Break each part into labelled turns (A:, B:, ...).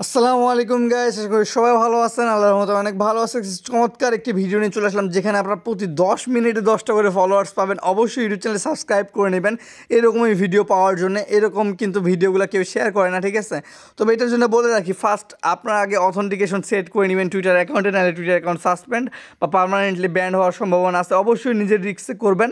A: আসসালামু আলাইকুম গাইস, আশা করি সবাই ভালো আছেন। আল্লাহর মতো অনেক ভালো আছে। চমৎকার একটি ভিডিও নিয়ে চলে আসলাম, যেখানে আপনারা প্রতি 10 মিনিটে 10টা করে ফলোয়ার্স পাবেন। অবশ্যই ইউটিউব চ্যানেলে সাবস্ক্রাইব করে নেবেন এরকমই ভিডিও পাওয়ার জন্য। এরকম কিন্তু ভিডিওগুলো কেউ শেয়ার করে না, ঠিক আছে? তবে এটার জন্য বলে রাখি, ফার্স্ট আপনার আগে অথেন্টিকেশন সেট করে নেবেন টুইটার অ্যাকাউন্টে, নাহলে টুইটার অ্যাকাউন্ট সাসপেন্ড বা পার্মানেন্টলি ব্যান্ড হওয়ার সম্ভাবনা আছে। অবশ্যই নিজের রিস্কে করবেন।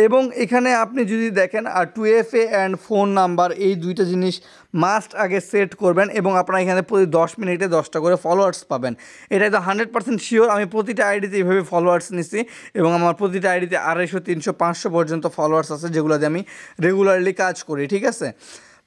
A: এবং এখানে আপনি যদি দেখেন 2FA অ্যান্ড ফোন নাম্বার, এই দুইটা জিনিস মাস্ট আগে সেট করবেন। এবং আপনারা এখানে প্রতি 10 মিনিটে 10টা করে ফলোয়ার্স পাবেন। এটা তো 100% শিওর। আমি প্রতিটা আইডিতে এইভাবে ফলোয়ার্স নিছি এবং আমার প্রতিটা আইডিতে 250, 300, 500 পর্যন্ত ফলোয়ার্স আছে, যেগুলো দিয়ে আমি রেগুলারলি কাজ করি, ঠিক আছে?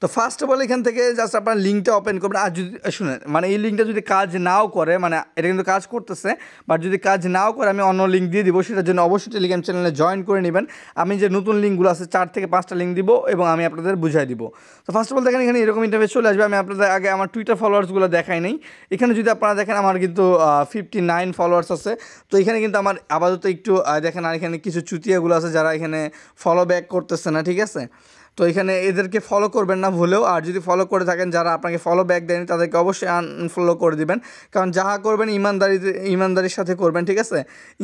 A: তো ফার্স্ট অফ অল এখান থেকে জাস্ট আপনার লিঙ্কটা ওপেন করবেন। আর যদি শুনেন, মানে এই লিঙ্কটা যদি কাজ নাও করে, মানে এটা কিন্তু কাজ করতেছে, বাট যদি কাজ নাও করে আমি অন্য লিঙ্ক দিয়ে দিব। সেটার জন্য অবশ্যই টেলিগ্রাম চ্যানেলে জয়েন করে নেবেন। আমি যে নতুন লিঙ্কগুলো আছে 4 থেকে 5টা লিঙ্ক দিব এবং আমি আপনাদের বুঝাই দিব। তো ফার্স্ট অফ অল দেখেন, এখানে এরকম ইন্টারফেস চলে আসবে। আমি আপনাদের আগে আমার টুইটার ফলোয়ার্সগুলো দেখাই নেই। এখানে যদি আপনারা দেখেন, আমার কিন্তু 59 ফলোয়ার্স আছে। তো এখানে কিন্তু আমার আপাতত একটু দেখেন, আর এখানে কিছু চুতিয়াগুলো আছে যারা এখানে ফলো ব্যাক করতেছে না, ঠিক আছে? তো এখানে এদেরকে ফলো করবেন না ভুলেও। আর যদি ফলো করে থাকেন, যারা আপনাকে ফলো ব্যাক দেয়নি, তাদেরকে অবশ্যই আনফলো করে দিবেন। কারণ যাহা করবেন ইমানদারির সাথে করবেন, ঠিক আছে?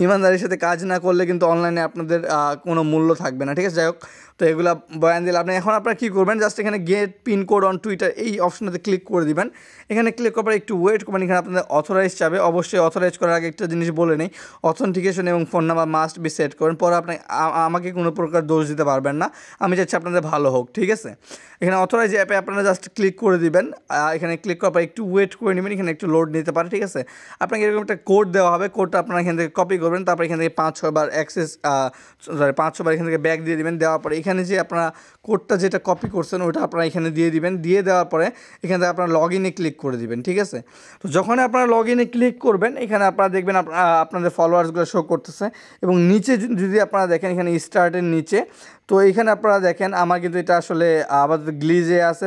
A: ইমানদারির সাথে কাজ না করলে কিন্তু অনলাইনে আপনাদের কোনো মূল্য থাকবে না, ঠিক আছে? যাই হোক, তো এগুলো বয়ান দিলে আপনি এখন আপনারা কী করবেন, জাস্ট এখানে get pin code on Twitter এই অপশনটাতে ক্লিক করে দিবেন। এখানে ক্লিক করার পর একটু ওয়েট করবেন। এখানে আপনাদের অথরাইজ যাবে। অবশ্যই অথরাইজ করার আগে একটা জিনিস বলে নেই, অথেন্টিকেশন এবং phone number must be set করবেন। পরে আপনি আমাকে কোনো প্রকার দোষ দিতে পারবেন না। আমি চাচ্ছি আপনাদের ভালো হোক, ঠিক আছে? এখানে অথরাইজ অ্যাপে আপনারা জাস্ট ক্লিক করে দিবেন। এখানে ক্লিক করার পর একটু ওয়েট করে নেবেন। এখানে একটু লোড নিতে পারে, ঠিক আছে? আপনাকে এরকম একটা কোড দেওয়া হবে। কোডটা আপনারা এখান থেকে কপি করবেন। তারপর এখান থেকে 5-6 বার 5-6 বার এখান থেকে ব্যাক দিয়ে দিবেন। দেওয়ার পরে এখানে যে আপনারা কোডটা যেটা কপি করছেন ওটা আপনারা এখানে দিয়ে দিবেন। দিয়ে দেওয়ার পরে এখান থেকে আপনারা লগ ইনে ক্লিক করে দিবেন, ঠিক আছে? তো যখন আপনারা লগ ইনে ক্লিক করবেন, এখানে আপনারা দেখবেন আপনাদের ফলোয়ার্সগুলো শো করতেছে। এবং নিচে যদি আপনারা দেখেন, এখানে স্টার্টের নিচে, তো এখানে আপনারা দেখেন আমার কিন্তু এটা আসলে আপাতত গ্লিজে আছে,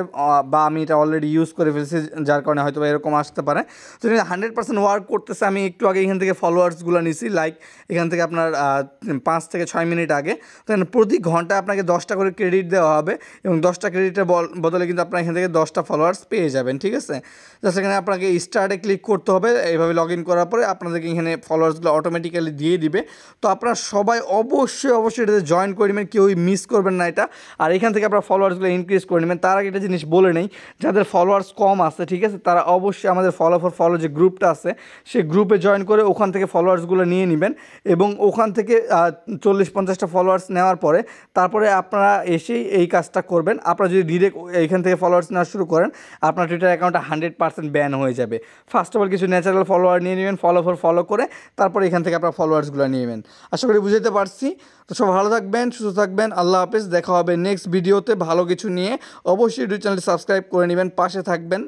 A: বা আমি এটা অলরেডি ইউজ করে ফেলছি, যার কারণে হয়তো এরকম আসতে পারে। তো এটা 100% ওয়ার্ক করতেছে। আমি একটু আগে এখান থেকে ফলোয়ার্সগুলো নিছি, লাইক এখান থেকে আপনার 5 থেকে 6 মিনিট আগে। তো এখানে প্রতি ঘন্টায় আপনাকে 10টা করে ক্রেডিট দেওয়া হবে এবং 10টা ক্রেডিটের বদলে কিন্তু আপনারা এখান থেকে 10টা ফলোয়ার্স পেয়ে যাবেন, ঠিক আছে? জাস্ট এখানে আপনাকে স্টার্টে ক্লিক করতে হবে। এইভাবে লগ ইন করার পরে আপনাদেরকে এখানে ফলোয়ার্সগুলো অটোমেটিক্যালি দিয়ে দিবে। তো আপনারা সবাই অবশ্যই এটাতে জয়েন করে নেবেন, কেউই মিস করবেন না এটা। আর এখান থেকে আপনারা ফলোয়ার্সগুলো ইনক্রিজ করে নেবেন। তার আগে একটা জিনিস বলে নেই, যাদের ফলোয়ার্স কম আছে, ঠিক আছে, তারা অবশ্যই আমাদের ফলো যে গ্রুপটা আছে, সেই গ্রুপে জয়েন করে ওখান থেকে ফলোয়ার্সগুলো নিয়ে নেবেন। এবং ওখান থেকে 40-50টা ফলোয়ার্স নেওয়ার পরে তারপরে আপনারা এসেই এই কাজটা করবেন। আপনারা যদি ডিরেক্ট এইখান থেকে ফলোয়ার্স নেওয়া শুরু করেন, আপনার টুইটার অ্যাকাউন্টটা 100% ব্যান হয়ে যাবে। ফার্স্ট অফ অল কিছু ন্যাচারাল ফলোয়ার নিয়ে নেবেন, ফলো করে তারপরে এখান থেকে আপনার ফলোয়ার্সগুলো নিয়ে নেবেন। আশা করি বুঝতে পারছি। তো সব ভালো থাকবেন, সুস্থ থাকবেন। আল্লাহ হাফেজ। দেখা হবে নেক্সট ভিডিওতে ভালো কিছু নিয়ে। অবশ্যই ইউটিউব চ্যানেলটি সাবস্ক্রাইব করে নেবেন, পাশে থাকবেন।